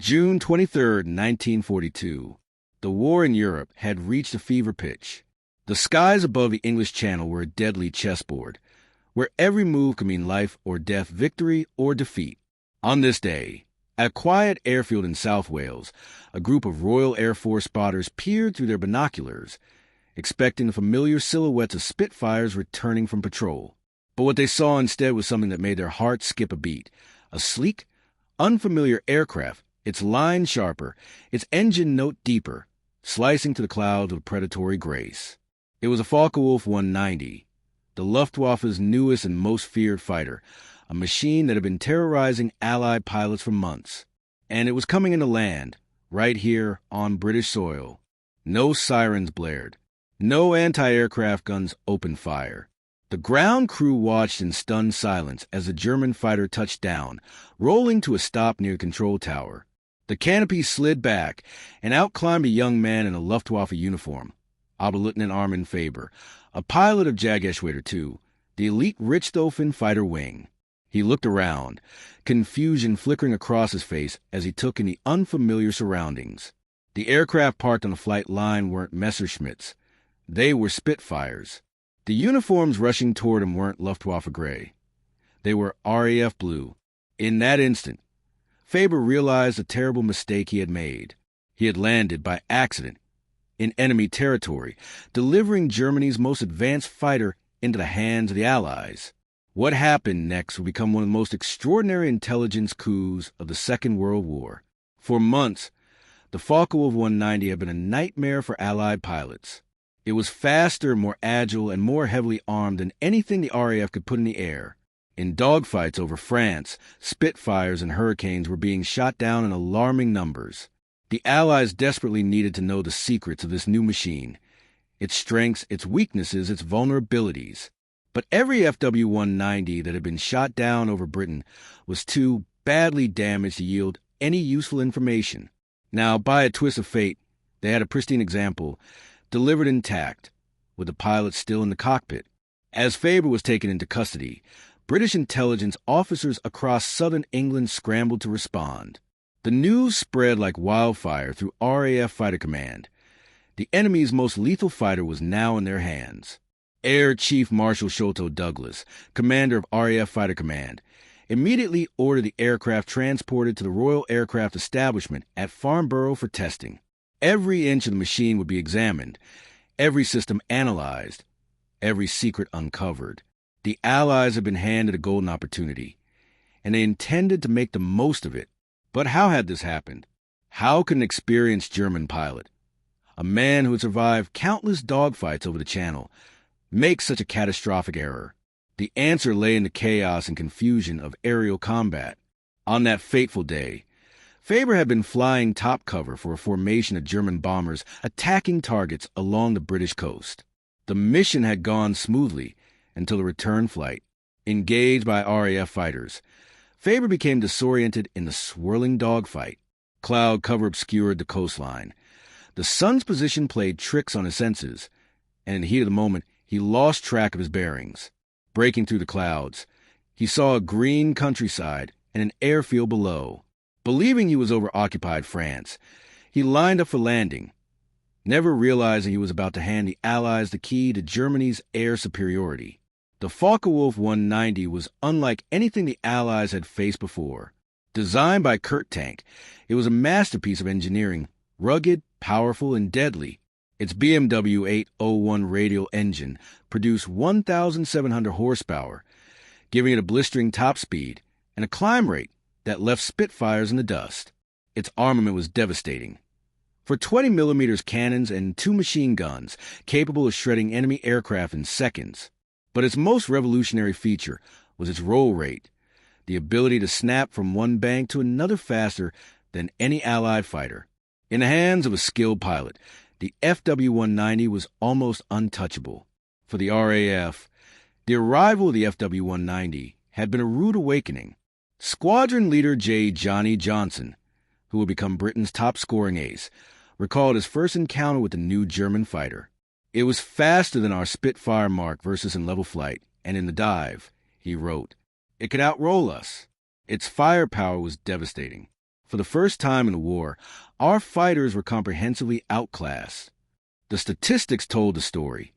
June 23, 1942. The war in Europe had reached a fever pitch. The skies above the English Channel were a deadly chessboard, where every move could mean life or death, victory or defeat. On this day, at a quiet airfield in South Wales, a group of Royal Air Force spotters peered through their binoculars, expecting the familiar silhouettes of Spitfires returning from patrol. But what they saw instead was something that made their hearts skip a beat. A sleek, unfamiliar aircraft, its line sharper, its engine note deeper, slicing to the clouds with predatory grace. It was a Focke-Wulf 190, the Luftwaffe's newest and most feared fighter, a machine that had been terrorizing Allied pilots for months. And it was coming into land, right here on British soil. No sirens blared. No anti-aircraft guns opened fire. The ground crew watched in stunned silence as the German fighter touched down, rolling to a stop near the control tower. The canopy slid back, and out climbed a young man in a Luftwaffe uniform, Oberleutnant Armin Faber, a pilot of Jägerschwader II, the elite Richthofen fighter wing. He looked around, confusion flickering across his face as he took in the unfamiliar surroundings. The aircraft parked on the flight line weren't Messerschmitts. They were Spitfires. The uniforms rushing toward him weren't Luftwaffe gray. They were RAF blue. In that instant, Faber realized the terrible mistake he had made. He had landed by accident in enemy territory, delivering Germany's most advanced fighter into the hands of the Allies. What happened next would become one of the most extraordinary intelligence coups of the Second World War. For months, the Focke-Wulf 190 had been a nightmare for Allied pilots. It was faster, more agile, and more heavily armed than anything the RAF could put in the air. In dogfights over France, Spitfires and Hurricanes were being shot down in alarming numbers. The Allies desperately needed to know the secrets of this new machine, its strengths, its weaknesses, its vulnerabilities. But every FW-190 that had been shot down over Britain was too badly damaged to yield any useful information. Now, by a twist of fate, they had a pristine example, delivered intact, with the pilot still in the cockpit. As Faber was taken into custody, British intelligence officers across southern England scrambled to respond. The news spread like wildfire through RAF Fighter Command. The enemy's most lethal fighter was now in their hands. Air Chief Marshal Sholto Douglas, commander of RAF Fighter Command, immediately ordered the aircraft transported to the Royal Aircraft Establishment at Farnborough for testing. Every inch of the machine would be examined, every system analyzed, every secret uncovered. The Allies had been handed a golden opportunity, and they intended to make the most of it. But how had this happened? How could an experienced German pilot, a man who had survived countless dogfights over the Channel, make such a catastrophic error? The answer lay in the chaos and confusion of aerial combat. On that fateful day, Faber had been flying top cover for a formation of German bombers attacking targets along the British coast. The mission had gone smoothly until the return flight. Engaged by RAF fighters, Faber became disoriented in the swirling dogfight. Cloud cover obscured the coastline. The sun's position played tricks on his senses, and in the heat of the moment, he lost track of his bearings. Breaking through the clouds, he saw a green countryside and an airfield below. Believing he was over occupied France, he lined up for landing, never realizing he was about to hand the Allies the key to Germany's air superiority. The Focke-Wulf 190 was unlike anything the Allies had faced before. Designed by Kurt Tank, it was a masterpiece of engineering, rugged, powerful, and deadly. Its BMW 801 radial engine produced 1,700 horsepower, giving it a blistering top speed and a climb rate that left Spitfires in the dust. Its armament was devastating. For 20mm cannons and 2 machine guns capable of shredding enemy aircraft in seconds. But its most revolutionary feature was its roll rate, the ability to snap from one bank to another faster than any Allied fighter. In the hands of a skilled pilot, the FW-190 was almost untouchable. For the RAF, the arrival of the FW-190 had been a rude awakening. Squadron leader J. Johnny Johnson, who would become Britain's top scoring ace, recalled his first encounter with the new German fighter. "It was faster than our Spitfire Mark versus in level flight, and in the dive," he wrote. "It could outroll us." Its firepower was devastating. For the first time in the war, our fighters were comprehensively outclassed. The statistics told the story.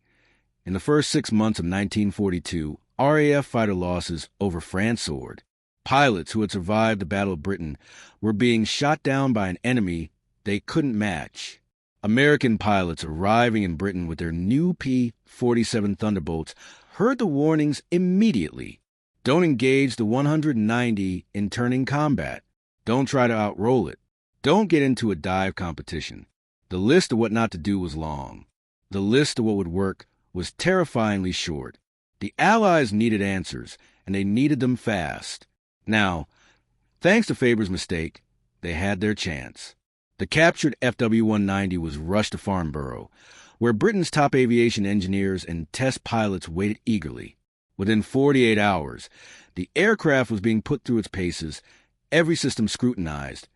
In the first 6 months of 1942, RAF fighter losses over France soared. Pilots who had survived the Battle of Britain were being shot down by an enemy they couldn't match. American pilots arriving in Britain with their new P-47 Thunderbolts heard the warnings immediately. Don't engage the 190 in turning combat. Don't try to outroll it. Don't get into a dive competition. The list of what not to do was long. The list of what would work was terrifyingly short. The Allies needed answers, and they needed them fast. Now, thanks to Faber's mistake, they had their chance. The captured FW-190 was rushed to Farnborough, where Britain's top aviation engineers and test pilots waited eagerly. Within 48 hours, the aircraft was being put through its paces, every system scrutinized,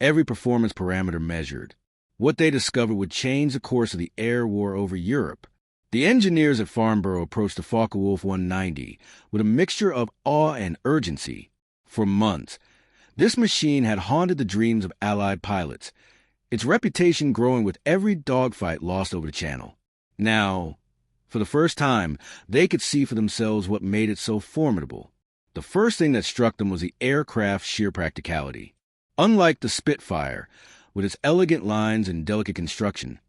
every performance parameter measured. What they discovered would change the course of the air war over Europe. The engineers at Farnborough approached the Focke-Wulf 190 with a mixture of awe and urgency. For months, this machine had haunted the dreams of Allied pilots, its reputation growing with every dogfight lost over the Channel. Now, for the first time, they could see for themselves what made it so formidable. The first thing that struck them was the aircraft's sheer practicality. Unlike the Spitfire, with its elegant lines and delicate construction,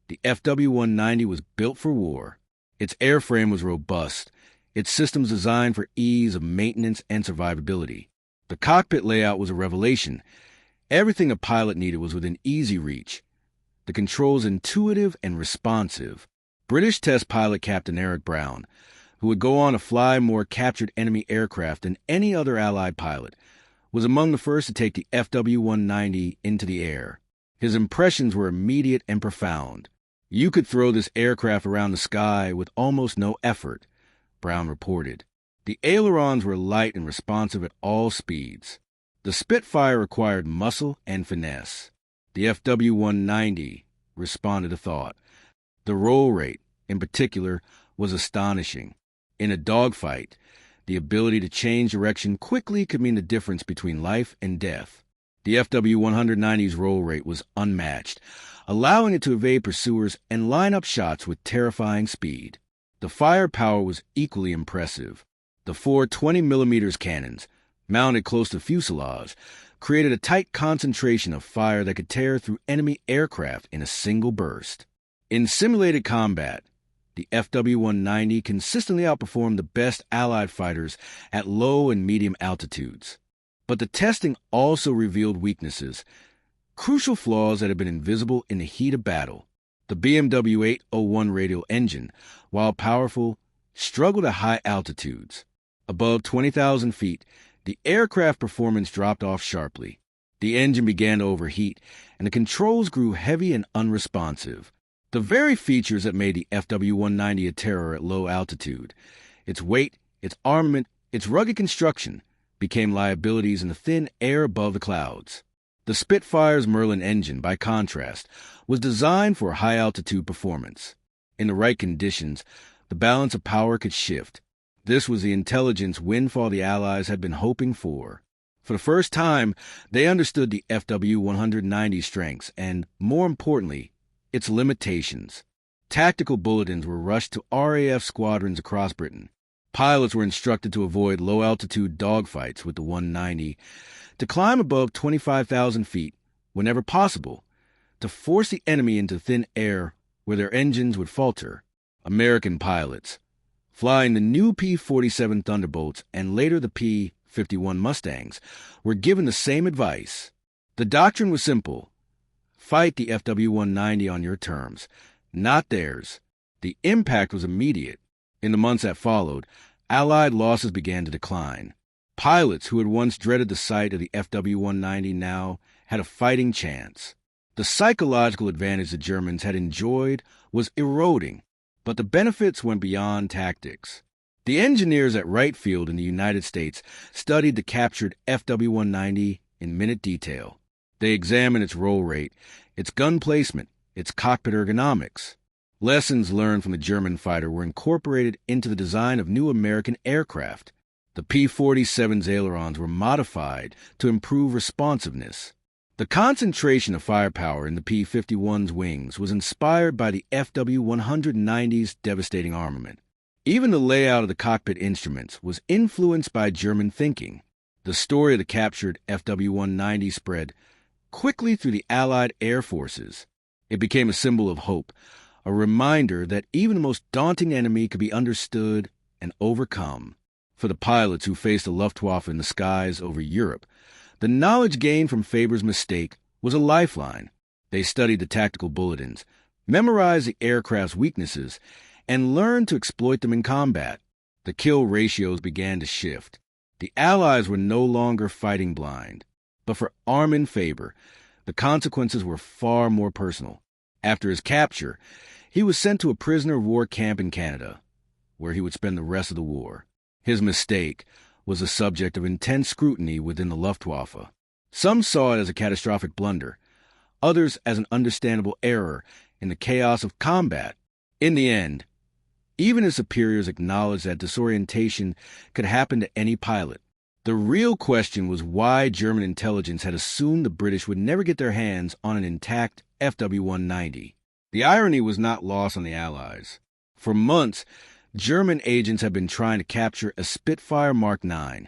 the FW-190 was built for war. Its airframe was robust, its systems designed for ease of maintenance and survivability. The cockpit layout was a revelation. Everything a pilot needed was within easy reach. The controls intuitive and responsive. British test pilot Captain Eric Brown, who would go on to fly more captured enemy aircraft than any other Allied pilot, was among the first to take the FW-190 into the air. His impressions were immediate and profound. You could throw this aircraft around the sky with almost no effort, Brown reported. The ailerons were light and responsive at all speeds. The Spitfire required muscle and finesse. The FW-190 responded to thought. The roll rate, in particular, was astonishing. In a dogfight, the ability to change direction quickly could mean the difference between life and death. The FW-190's roll rate was unmatched, allowing it to evade pursuers and line up shots with terrifying speed. The firepower was equally impressive. The four 20mm cannons, mounted close to fuselage, created a tight concentration of fire that could tear through enemy aircraft in a single burst. In simulated combat, the FW-190 consistently outperformed the best Allied fighters at low and medium altitudes. But the testing also revealed weaknesses, crucial flaws that had been invisible in the heat of battle. The BMW 801 radial engine, while powerful, struggled at high altitudes. Above 20,000 feet, the aircraft performance dropped off sharply. The engine began to overheat, and the controls grew heavy and unresponsive. The very features that made the FW-190 a terror at low altitude, its weight, its armament, its rugged construction, became liabilities in the thin air above the clouds. The Spitfire's Merlin engine, by contrast, was designed for high-altitude performance. In the right conditions, the balance of power could shift. This was the intelligence windfall the Allies had been hoping for. For the first time, they understood the FW-190's strengths and, more importantly, its limitations. Tactical bulletins were rushed to RAF squadrons across Britain. Pilots were instructed to avoid low-altitude dogfights with the 190, to climb above 25,000 feet whenever possible, to force the enemy into thin air where their engines would falter. American pilots, flying the new P-47 Thunderbolts and later the P-51 Mustangs, were given the same advice. The doctrine was simple. Fight the FW-190 on your terms, not theirs. The impact was immediate. In the months that followed, Allied losses began to decline. Pilots who had once dreaded the sight of the FW-190 now had a fighting chance. The psychological advantage the Germans had enjoyed was eroding, but the benefits went beyond tactics. The engineers at Wright Field in the United States studied the captured FW-190 in minute detail. They examined its roll rate, its gun placement, its cockpit ergonomics. Lessons learned from the German fighter were incorporated into the design of new American aircraft. The P-47's ailerons were modified to improve responsiveness. The concentration of firepower in the P-51's wings was inspired by the FW-190's devastating armament. Even the layout of the cockpit instruments was influenced by German thinking. The story of the captured FW-190 spread quickly through the Allied air forces. It became a symbol of hope, a reminder that even the most daunting enemy could be understood and overcome. For the pilots who faced the Luftwaffe in the skies over Europe, the knowledge gained from Faber's mistake was a lifeline. They studied the tactical bulletins, memorized the aircraft's weaknesses, and learned to exploit them in combat. The kill ratios began to shift. The Allies were no longer fighting blind. But for Armin Faber, the consequences were far more personal. After his capture, he was sent to a prisoner of war camp in Canada, where he would spend the rest of the war. His mistake was the subject of intense scrutiny within the Luftwaffe. Some saw it as a catastrophic blunder, others as an understandable error in the chaos of combat. In the end, even his superiors acknowledged that disorientation could happen to any pilot. The real question was why German intelligence had assumed the British would never get their hands on an intact FW-190. The irony was not lost on the Allies. For months, German agents had been trying to capture a Spitfire Mark IX,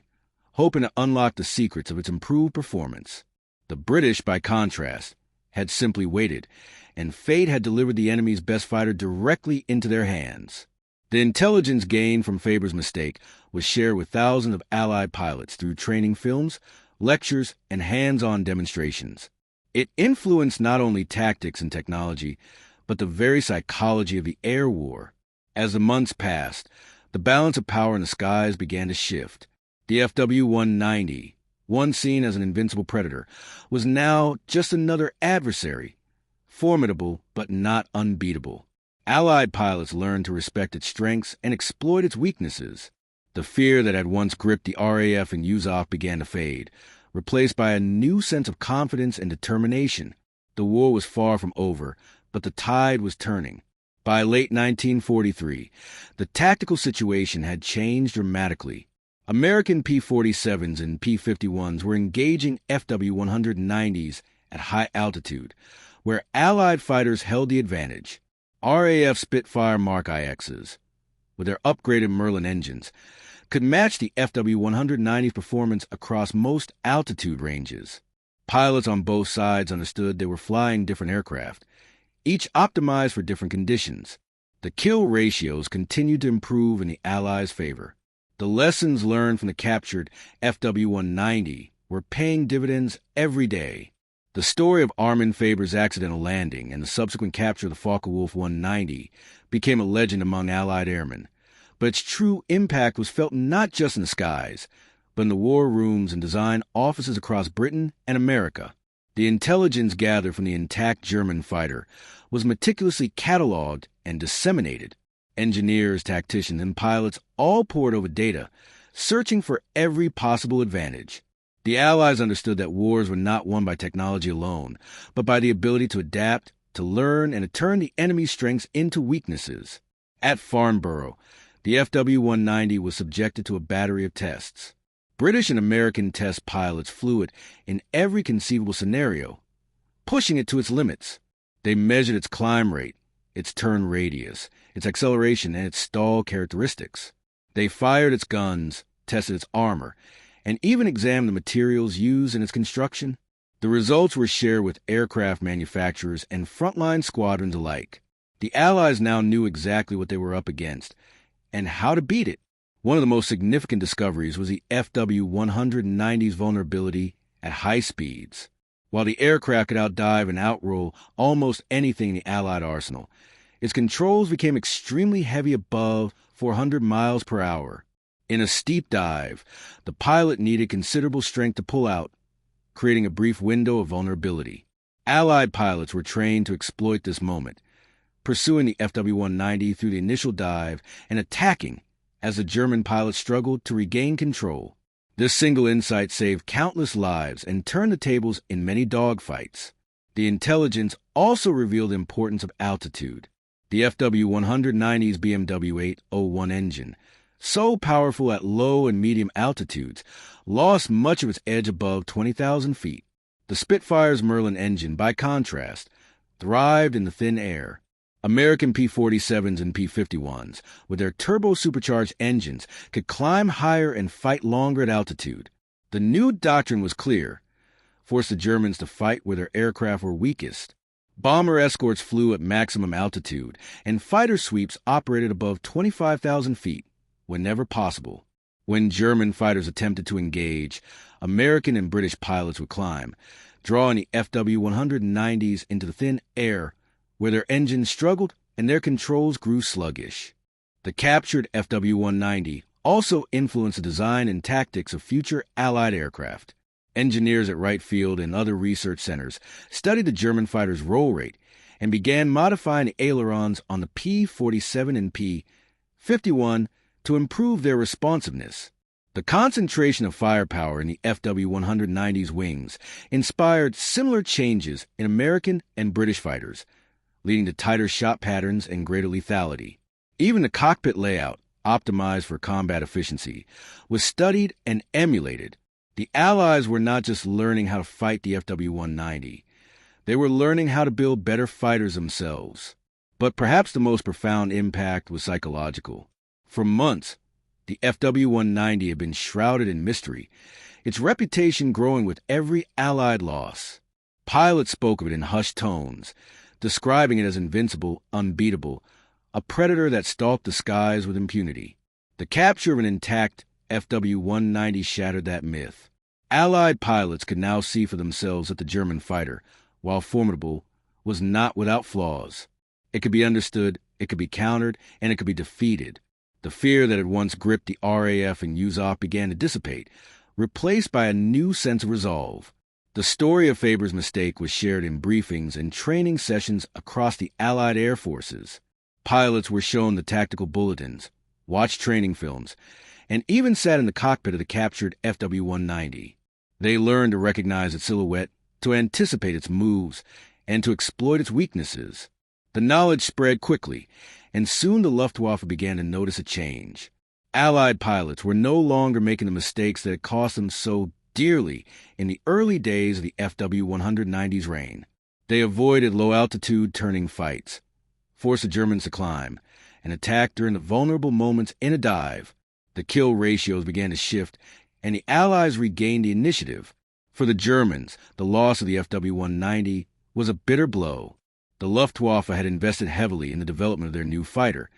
hoping to unlock the secrets of its improved performance. The British, by contrast, had simply waited, and fate had delivered the enemy's best fighter directly into their hands. The intelligence gained from Faber's mistake was shared with thousands of Allied pilots through training films, lectures, and hands-on demonstrations. It influenced not only tactics and technology, but the very psychology of the air war. As the months passed, the balance of power in the skies began to shift. The FW-190, once seen as an invincible predator, was now just another adversary, formidable but not unbeatable. Allied pilots learned to respect its strengths and exploit its weaknesses. The fear that had once gripped the RAF and USAF began to fade, replaced by a new sense of confidence and determination. The war was far from over, but the tide was turning. By late 1943, the tactical situation had changed dramatically. American P-47s and P-51s were engaging FW-190s at high altitude, where Allied fighters held the advantage. RAF Spitfire Mark IXs, with their upgraded Merlin engines, could match the FW-190's performance across most altitude ranges. Pilots on both sides understood they were flying different aircraft, each optimized for different conditions. The kill ratios continued to improve in the Allies' favor. The lessons learned from the captured FW-190 were paying dividends every day. The story of Armin Faber's accidental landing and the subsequent capture of the Focke-Wulf 190 became a legend among Allied airmen, but its true impact was felt not just in the skies, but in the war rooms and design offices across Britain and America. The intelligence gathered from the intact German fighter was meticulously cataloged and disseminated. Engineers, tacticians, and pilots all pored over data, searching for every possible advantage. The Allies understood that wars were not won by technology alone, but by the ability to adapt, to learn, and to turn the enemy's strengths into weaknesses. At Farnborough, the FW-190 was subjected to a battery of tests. British and American test pilots flew it in every conceivable scenario, pushing it to its limits. They measured its climb rate, its turn radius, its acceleration, and its stall characteristics. They fired its guns, tested its armor, and even examined the materials used in its construction. The results were shared with aircraft manufacturers and frontline squadrons alike. The Allies now knew exactly what they were up against and how to beat it. One of the most significant discoveries was the FW-190's vulnerability at high speeds. While the aircraft could outdive and outroll almost anything in the Allied arsenal, its controls became extremely heavy above 400 miles per hour. In a steep dive, the pilot needed considerable strength to pull out, creating a brief window of vulnerability. Allied pilots were trained to exploit this moment, pursuing the FW-190 through the initial dive and attacking as the German pilots struggled to regain control. This single insight saved countless lives and turned the tables in many dogfights. The intelligence also revealed the importance of altitude. The FW-190's WWII engine, so powerful at low and medium altitudes, lost much of its edge above 20,000 feet. The Spitfire's Merlin engine, by contrast, thrived in the thin air. American P-47s and P-51s, with their turbo-supercharged engines, could climb higher and fight longer at altitude. The new doctrine was clear: force the Germans to fight where their aircraft were weakest. Bomber escorts flew at maximum altitude, and fighter sweeps operated above 25,000 feet, whenever possible. When German fighters attempted to engage, American and British pilots would climb, drawing the FW-190s into the thin air, where their engines struggled and their controls grew sluggish. The captured FW-190 also influenced the design and tactics of future Allied aircraft. Engineers at Wright Field and other research centers studied the German fighters' roll rate and began modifying the ailerons on the P-47 and P-51 to improve their responsiveness. The concentration of firepower in the FW-190's wings inspired similar changes in American and British fighters, leading to tighter shot patterns and greater lethality. Even the cockpit layout, optimized for combat efficiency, was studied and emulated. The Allies were not just learning how to fight the FW-190. They were learning how to build better fighters themselves. But perhaps the most profound impact was psychological. For months, the FW-190 had been shrouded in mystery, its reputation growing with every Allied loss. Pilots spoke of it in hushed tones, describing it as invincible, unbeatable, a predator that stalked the skies with impunity. The capture of an intact FW-190 shattered that myth. Allied pilots could now see for themselves that the German fighter, while formidable, was not without flaws. It could be understood, it could be countered, and it could be defeated. The fear that had once gripped the RAF and USOF began to dissipate, replaced by a new sense of resolve. The story of Faber's mistake was shared in briefings and training sessions across the Allied air forces. Pilots were shown the tactical bulletins, watched training films, and even sat in the cockpit of the captured FW-190. They learned to recognize its silhouette, to anticipate its moves, and to exploit its weaknesses. The knowledge spread quickly, and soon the Luftwaffe began to notice a change. Allied pilots were no longer making the mistakes that had cost them so dearly in the early days of the FW-190's reign. They avoided low-altitude turning fights, forced the Germans to climb, and attack during the vulnerable moments in a dive. The kill ratios began to shift, and the Allies regained the initiative. For the Germans, the loss of the FW-190 was a bitter blow. The Luftwaffe had invested heavily in the development of their new fighter,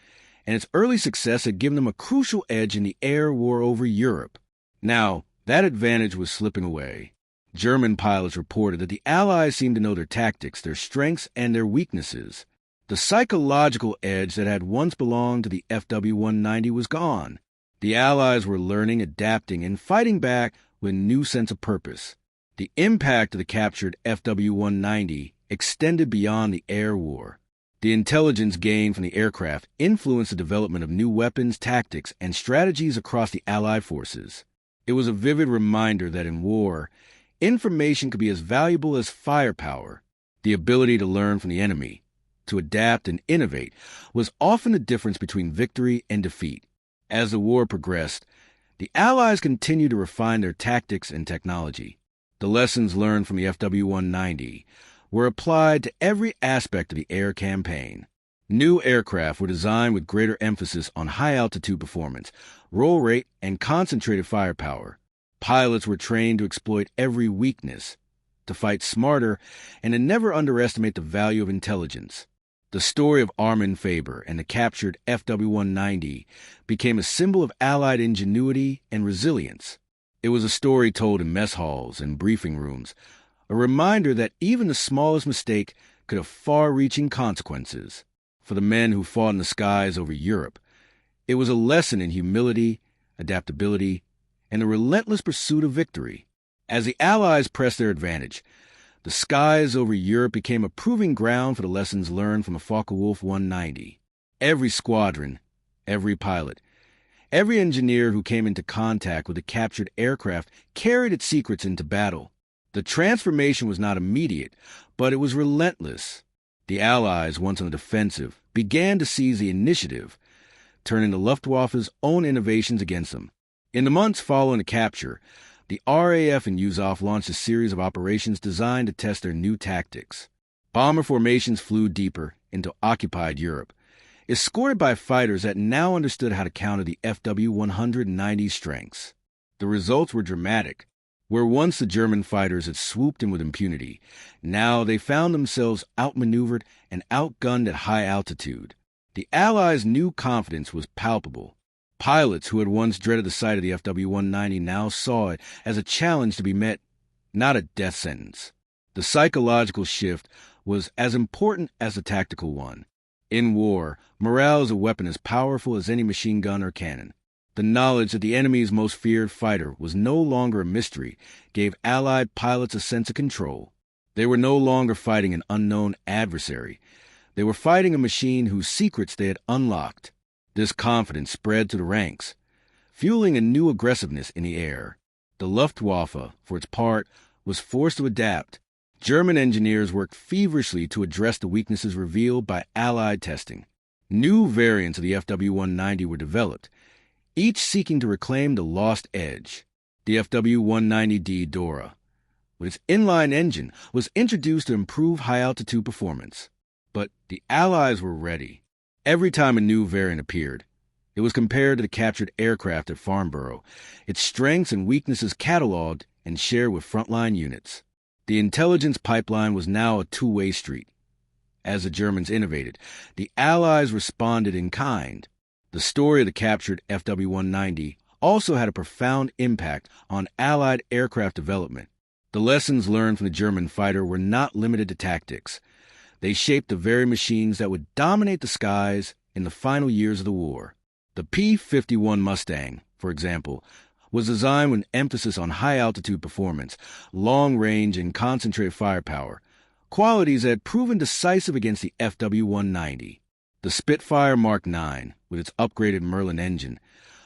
and its early success had given them a crucial edge in the air war over Europe. Now, that advantage was slipping away. German pilots reported that the Allies seemed to know their tactics, their strengths, and their weaknesses. The psychological edge that had once belonged to the FW-190 was gone. The Allies were learning, adapting, and fighting back with a new sense of purpose. The impact of the captured FW-190 extended beyond the air war. The intelligence gained from the aircraft influenced the development of new weapons, tactics, and strategies across the Allied forces. It was a vivid reminder that in war, information could be as valuable as firepower. The ability to learn from the enemy, to adapt and innovate, was often the difference between victory and defeat. As the war progressed, the Allies continued to refine their tactics and technology. The lessons learned from the FW-190 were applied to every aspect of the air campaign. New aircraft were designed with greater emphasis on high-altitude performance, roll rate, and concentrated firepower. Pilots were trained to exploit every weakness, to fight smarter, and to never underestimate the value of intelligence. The story of Armin Faber and the captured FW-190 became a symbol of Allied ingenuity and resilience. It was a story told in mess halls and briefing rooms, a reminder that even the smallest mistake could have far-reaching consequences. For the men who fought in the skies over Europe, it was a lesson in humility, adaptability, and the relentless pursuit of victory. As the Allies pressed their advantage, the skies over Europe became a proving ground for the lessons learned from the Focke-Wulf 190. Every squadron, every pilot, every engineer who came into contact with the captured aircraft carried its secrets into battle. The transformation was not immediate, but it was relentless. The Allies, once on the defensive, began to seize the initiative, turning the Luftwaffe's own innovations against them. In the months following the capture, The RAF and USAF launched a series of operations designed to test their new tactics. Bomber formations flew deeper into occupied Europe, escorted by fighters that now understood how to counter the FW-190's strengths. The results were dramatic. Where once the German fighters had swooped in with impunity, now they found themselves outmaneuvered and outgunned at high altitude. The Allies' new confidence was palpable. Pilots who had once dreaded the sight of the FW-190 now saw it as a challenge to be met, not a death sentence. The psychological shift was as important as the tactical one. In war, morale is a weapon as powerful as any machine gun or cannon. The knowledge that the enemy's most feared fighter was no longer a mystery gave Allied pilots a sense of control. They were no longer fighting an unknown adversary. They were fighting a machine whose secrets they had unlocked. This confidence spread to the ranks, fueling a new aggressiveness in the air. The Luftwaffe, for its part, was forced to adapt. German engineers worked feverishly to address the weaknesses revealed by Allied testing. New variants of the FW-190 were developed, each seeking to reclaim the lost edge. The FW-190D Dora, with its inline engine, was introduced to improve high-altitude performance. But the Allies were ready. Every time a new variant appeared, it was compared to the captured aircraft at Farnborough, its strengths and weaknesses cataloged and shared with frontline units. The intelligence pipeline was now a two-way street. As the Germans innovated, the Allies responded in kind. The story of the captured FW-190 also had a profound impact on Allied aircraft development. The lessons learned from the German fighter were not limited to tactics. They shaped the very machines that would dominate the skies in the final years of the war. The P-51 Mustang, for example, was designed with an emphasis on high-altitude performance, long-range, and concentrated firepower, qualities that had proven decisive against the FW-190. The Spitfire Mark IX, with its upgraded Merlin engine,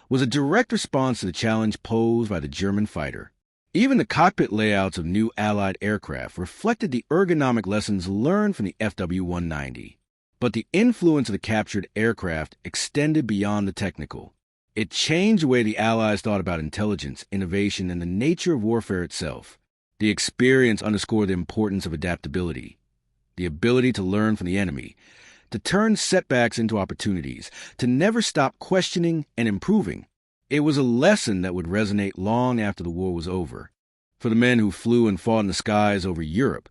was a direct response to the challenge posed by the German fighter. Even the cockpit layouts of new Allied aircraft reflected the ergonomic lessons learned from the FW-190. But the influence of the captured aircraft extended beyond the technical. It changed the way the Allies thought about intelligence, innovation, and the nature of warfare itself. The experience underscored the importance of adaptability, the ability to learn from the enemy, to turn setbacks into opportunities, to never stop questioning and improving. It was a lesson that would resonate long after the war was over. For the men who flew and fought in the skies over Europe,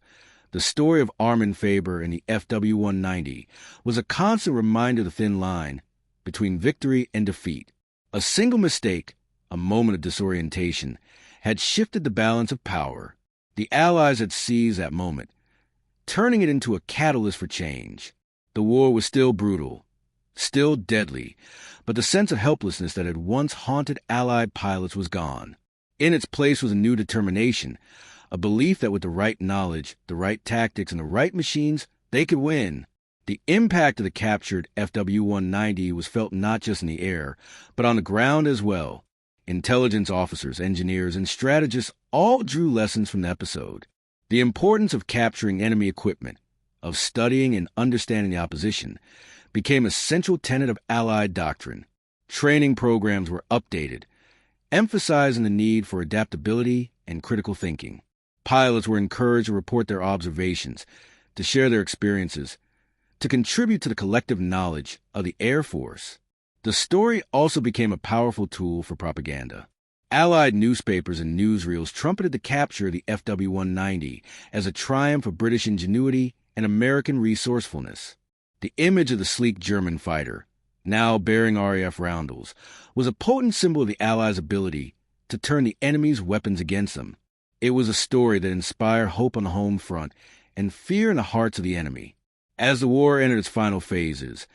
the story of Armin Faber and the FW-190 was a constant reminder of the thin line between victory and defeat. A single mistake, a moment of disorientation, had shifted the balance of power. The Allies had seized that moment, turning it into a catalyst for change. The war was still brutal, still deadly, but the sense of helplessness that had once haunted Allied pilots was gone. In its place was a new determination, a belief that with the right knowledge, the right tactics, and the right machines, they could win. The impact of the captured FW-190 was felt not just in the air, but on the ground as well. Intelligence officers, engineers, and strategists all drew lessons from the episode. The importance of capturing enemy equipment, of studying and understanding the opposition, became a central tenet of Allied doctrine. Training programs were updated, emphasizing the need for adaptability and critical thinking. Pilots were encouraged to report their observations, to share their experiences, to contribute to the collective knowledge of the Air Force. The story also became a powerful tool for propaganda. Allied newspapers and newsreels trumpeted the capture of the FW-190 as a triumph of British ingenuity and American resourcefulness. The image of the sleek German fighter, now bearing RAF roundels, was a potent symbol of the Allies' ability to turn the enemy's weapons against them. It was a story that inspired hope on the home front and fear in the hearts of the enemy. As the war entered its final phases,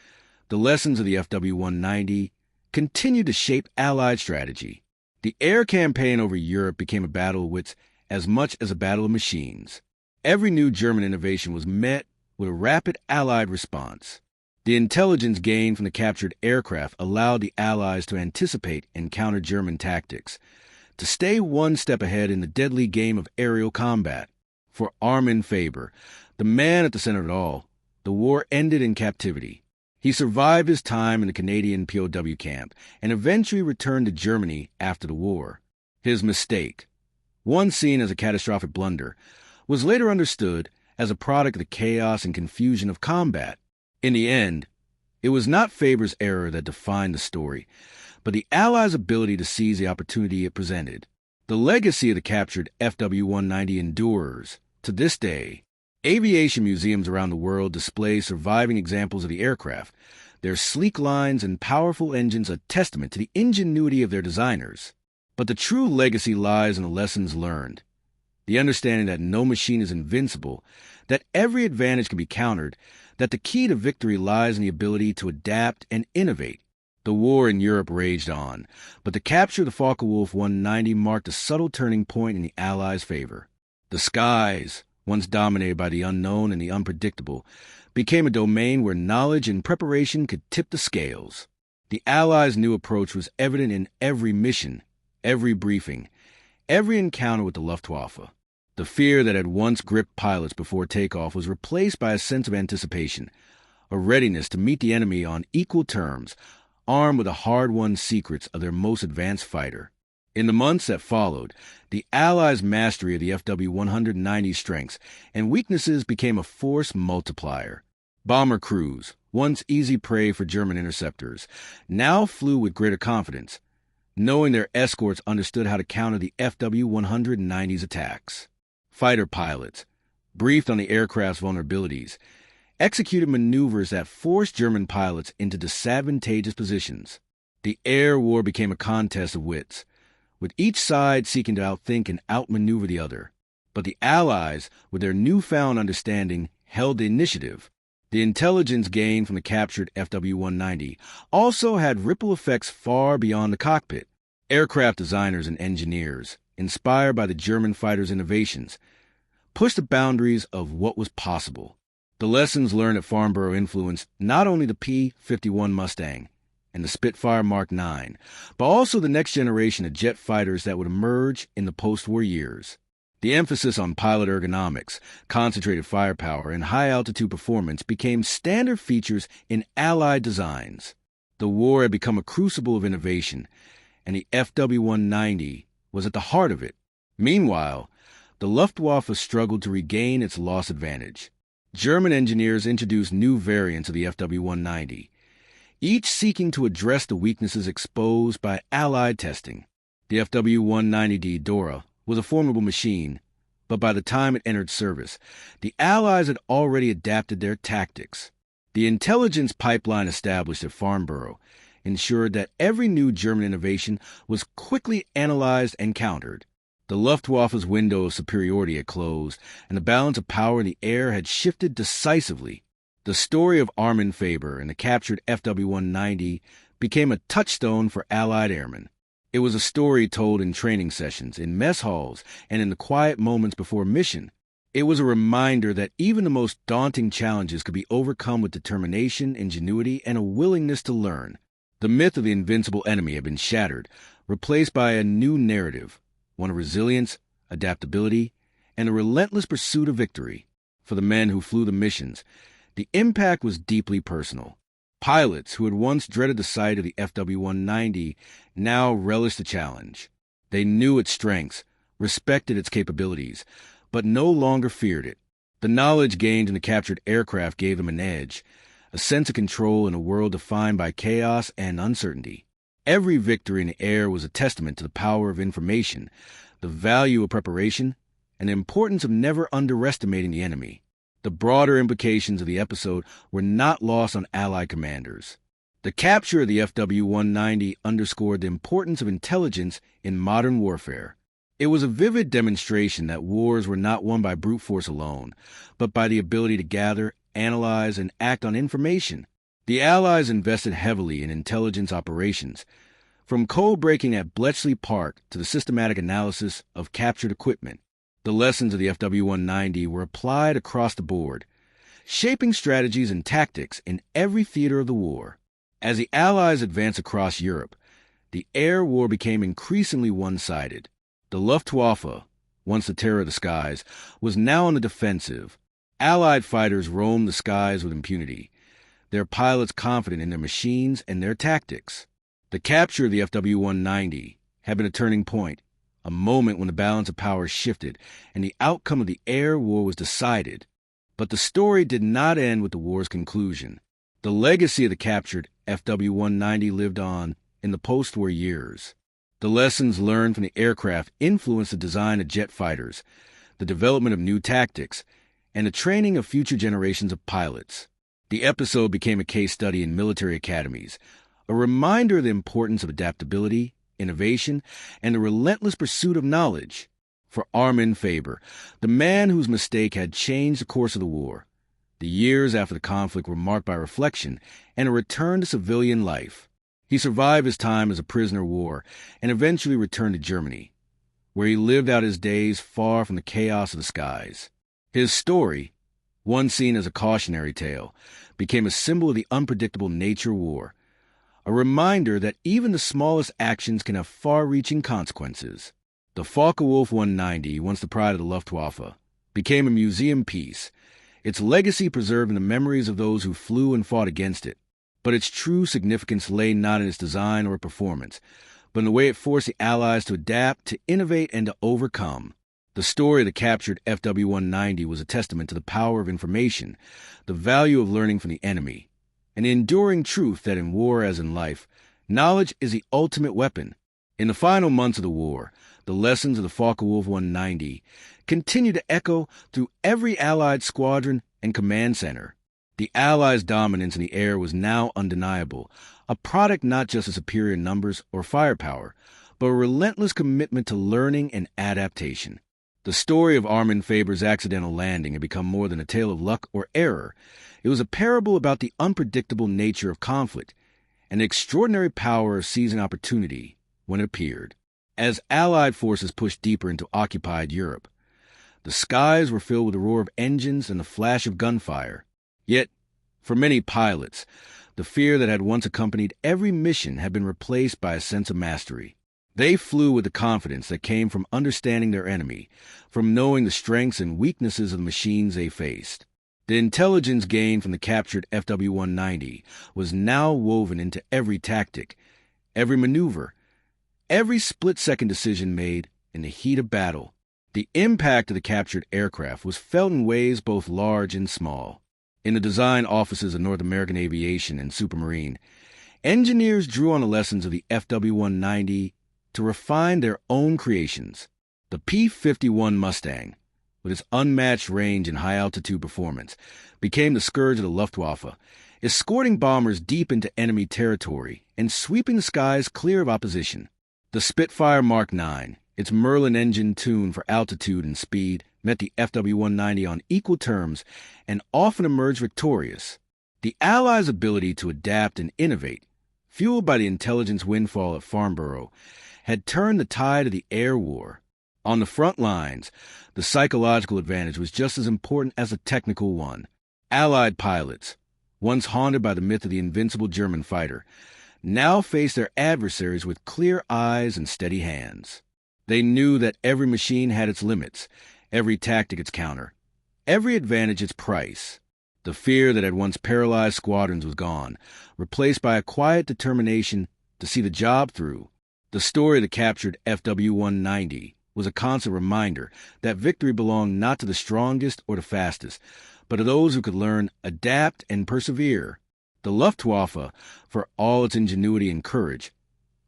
the lessons of the FW-190 continued to shape Allied strategy. The air campaign over Europe became a battle of wits as much as a battle of machines. Every new German innovation was met with a rapid Allied response. The intelligence gained from the captured aircraft allowed the Allies to anticipate and counter German tactics, to stay one step ahead in the deadly game of aerial combat. For Armin Faber, the man at the center of it all, the war ended in captivity. He survived his time in the Canadian POW camp and eventually returned to Germany after the war. His mistake, once seen as a catastrophic blunder, was later understood as a product of the chaos and confusion of combat. In the end, it was not Faber's error that defined the story, but the Allies' ability to seize the opportunity it presented. The legacy of the captured FW-190 endures. To this day, aviation museums around the world display surviving examples of the aircraft. Their sleek lines and powerful engines a testament to the ingenuity of their designers. But the true legacy lies in the lessons learned. The understanding that no machine is invincible, that every advantage can be countered, that the key to victory lies in the ability to adapt and innovate. The war in Europe raged on, but the capture of the Focke-Wulf 190 marked a subtle turning point in the Allies' favor. The skies, once dominated by the unknown and the unpredictable, became a domain where knowledge and preparation could tip the scales. The Allies' new approach was evident in every mission, every briefing, every encounter with the Luftwaffe. The fear that had once gripped pilots before takeoff was replaced by a sense of anticipation, a readiness to meet the enemy on equal terms, armed with the hard-won secrets of their most advanced fighter. In the months that followed, the Allies' mastery of the FW-190's strengths and weaknesses became a force multiplier. Bomber crews, once easy prey for German interceptors, now flew with greater confidence, knowing their escorts understood how to counter the FW-190's attacks. Fighter pilots, briefed on the aircraft's vulnerabilities, executed maneuvers that forced German pilots into disadvantageous positions. The air war became a contest of wits, with each side seeking to outthink and outmaneuver the other. But the Allies, with their newfound understanding, held the initiative. The intelligence gained from the captured FW-190 also had ripple effects far beyond the cockpit. Aircraft designers and engineers, inspired by the German fighters' innovations, pushed the boundaries of what was possible. The lessons learned at Farnborough influenced not only the P-51 Mustang and the Spitfire Mark IX, but also the next generation of jet fighters that would emerge in the post-war years. The emphasis on pilot ergonomics, concentrated firepower, and high-altitude performance became standard features in Allied designs. The war had become a crucible of innovation, and the FW-190 was at the heart of it. Meanwhile, the Luftwaffe struggled to regain its lost advantage. German engineers introduced new variants of the FW-190, each seeking to address the weaknesses exposed by Allied testing. The FW-190D Dora was a formidable machine, but by the time it entered service, the Allies had already adapted their tactics. The intelligence pipeline established at Farnborough ensured that every new German innovation was quickly analyzed and countered. The Luftwaffe's window of superiority had closed, and the balance of power in the air had shifted decisively. The story of Armin Faber and the captured FW-190 became a touchstone for Allied airmen. It was a story told in training sessions, in mess halls, and in the quiet moments before mission. It was a reminder that even the most daunting challenges could be overcome with determination, ingenuity, and a willingness to learn. The myth of the invincible enemy had been shattered, replaced by a new narrative, one of resilience, adaptability, and a relentless pursuit of victory. For the men who flew the missions, the impact was deeply personal. Pilots who had once dreaded the sight of the FW-190 now relished the challenge. They knew its strengths, respected its capabilities, but no longer feared it. The knowledge gained in the captured aircraft gave them an edge, a sense of control in a world defined by chaos and uncertainty. Every victory in the air was a testament to the power of information, the value of preparation, and the importance of never underestimating the enemy. The broader implications of the episode were not lost on Allied commanders. The capture of the FW-190 underscored the importance of intelligence in modern warfare. It was a vivid demonstration that wars were not won by brute force alone, but by the ability to gather, analyze, and act on information. The Allies invested heavily in intelligence operations, from code-breaking at Bletchley Park to the systematic analysis of captured equipment. The lessons of the FW-190 were applied across the board, shaping strategies and tactics in every theater of the war. As the Allies advanced across Europe, the air war became increasingly one-sided. The Luftwaffe, once the terror of the skies, was now on the defensive. Allied fighters roamed the skies with impunity, their pilots confident in their machines and their tactics. The capture of the FW-190 had been a turning point, a moment when the balance of power shifted and the outcome of the air war was decided. But the story did not end with the war's conclusion. The legacy of the captured FW-190 lived on in the post-war years. The lessons learned from the aircraft influenced the design of jet fighters, the development of new tactics, and the training of future generations of pilots. The episode became a case study in military academies, a reminder of the importance of adaptability, innovation, and the relentless pursuit of knowledge. For Armin Faber, the man whose mistake had changed the course of the war, the years after the conflict were marked by reflection and a return to civilian life. He survived his time as a prisoner of war and eventually returned to Germany, where he lived out his days far from the chaos of the skies. His story, once seen as a cautionary tale, became a symbol of the unpredictable nature of war, a reminder that even the smallest actions can have far-reaching consequences. The Focke-Wulf 190, once the pride of the Luftwaffe, became a museum piece, its legacy preserved in the memories of those who flew and fought against it. But its true significance lay not in its design or performance, but in the way it forced the Allies to adapt, to innovate, and to overcome. The story of the captured FW-190 was a testament to the power of information, the value of learning from the enemy, an enduring truth that in war as in life, knowledge is the ultimate weapon. In the final months of the war, the lessons of the Focke-Wulf 190 continued to echo through every Allied squadron and command center. The Allies' dominance in the air was now undeniable, a product not just of superior numbers or firepower, but a relentless commitment to learning and adaptation. The story of Armin Faber's accidental landing had become more than a tale of luck or error. It was a parable about the unpredictable nature of conflict and the extraordinary power of seizing opportunity when it appeared. As Allied forces pushed deeper into occupied Europe, the skies were filled with the roar of engines and the flash of gunfire. Yet, for many pilots, the fear that had once accompanied every mission had been replaced by a sense of mastery. They flew with the confidence that came from understanding their enemy, from knowing the strengths and weaknesses of the machines they faced. The intelligence gained from the captured FW-190 was now woven into every tactic, every maneuver, every split-second decision made in the heat of battle. The impact of the captured aircraft was felt in ways both large and small. In the design offices of North American Aviation and Supermarine, engineers drew on the lessons of the FW-190 to refine their own creations. The P-51 Mustang, with its unmatched range and high-altitude performance, became the scourge of the Luftwaffe, escorting bombers deep into enemy territory and sweeping the skies clear of opposition. The Spitfire Mark IX, its Merlin engine tuned for altitude and speed, met the FW-190 on equal terms and often emerged victorious. The Allies' ability to adapt and innovate, fueled by the intelligence windfall at Farnborough, had turned the tide of the air war. On the front lines, the psychological advantage was just as important as the technical one. Allied pilots, once haunted by the myth of the invincible German fighter, now faced their adversaries with clear eyes and steady hands. They knew that every machine had its limits, every tactic its counter, every advantage its price. The fear that had once paralyzed squadrons was gone, replaced by a quiet determination to see the job through. The story of the captured FW-190 was a constant reminder that victory belonged not to the strongest or the fastest, but to those who could learn, adapt, and persevere. The Luftwaffe, for all its ingenuity and courage,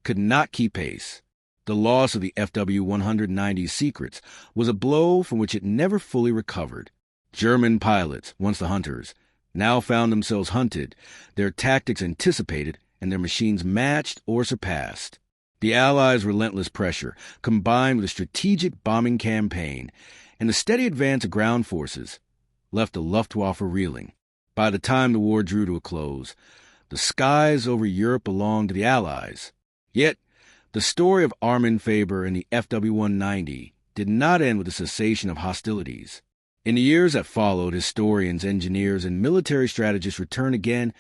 could not keep pace. The loss of the FW-190's secrets was a blow from which it never fully recovered. German pilots, once the hunters, now found themselves hunted, their tactics anticipated, and their machines matched or surpassed. The Allies' relentless pressure, combined with a strategic bombing campaign and the steady advance of ground forces, left the Luftwaffe reeling. By the time the war drew to a close, the skies over Europe belonged to the Allies. Yet, the story of Armin Faber and the FW-190 did not end with the cessation of hostilities. In the years that followed, historians, engineers, and military strategists returned again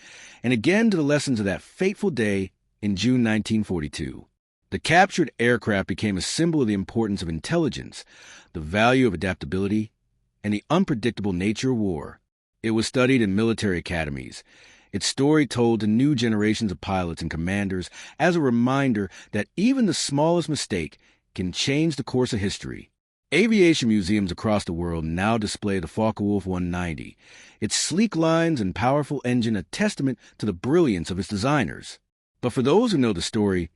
and again to the lessons of that fateful day in June 1942. The captured aircraft became a symbol of the importance of intelligence, the value of adaptability, and the unpredictable nature of war. It was studied in military academies, its story told to new generations of pilots and commanders as a reminder that even the smallest mistake can change the course of history. Aviation museums across the world now display the Focke-Wulf 190, its sleek lines and powerful engine a testament to the brilliance of its designers. But for those who know the story,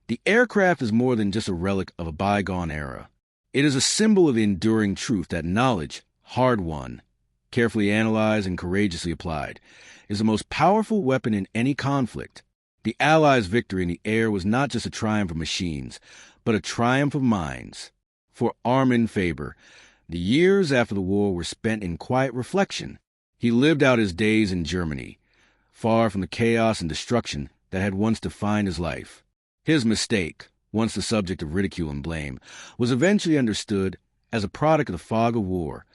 the aircraft is more than just a relic of a bygone era. It is a symbol of the enduring truth that knowledge, hard-won, carefully analyzed and courageously applied, is the most powerful weapon in any conflict. The Allies' victory in the air was not just a triumph of machines, but a triumph of minds. For Armin Faber, the years after the war were spent in quiet reflection. He lived out his days in Germany, far from the chaos and destruction that had once defined his life. His mistake, once the subject of ridicule and blame, was eventually understood as a product of the fog of war,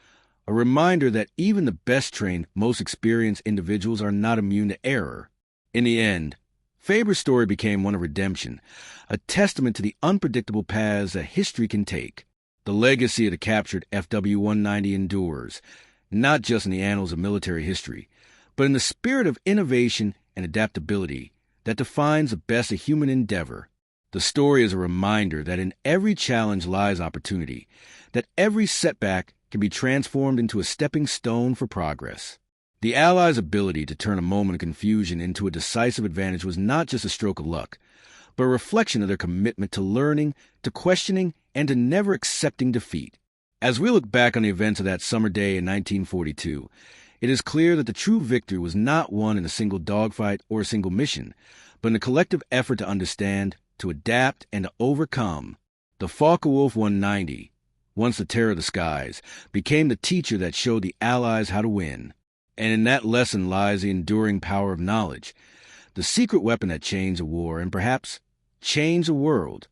a reminder that even the best-trained, most experienced individuals are not immune to error. In the end, Faber's story became one of redemption, a testament to the unpredictable paths that history can take. The legacy of the captured FW-190 endures, not just in the annals of military history, but in the spirit of innovation and adaptability that defines the best of human endeavor. The story is a reminder that in every challenge lies opportunity, that every setback can be transformed into a stepping stone for progress. The Allies' ability to turn a moment of confusion into a decisive advantage was not just a stroke of luck, but a reflection of their commitment to learning, to questioning, and to never accepting defeat. As we look back on the events of that summer day in 1942, it is clear that the true victory was not won in a single dogfight or a single mission, but in a collective effort to understand, to adapt, and to overcome. The Focke-Wulf 190, once the terror of the skies, became the teacher that showed the Allies how to win. And in that lesson lies the enduring power of knowledge, the secret weapon that changed a war and perhaps changed the world.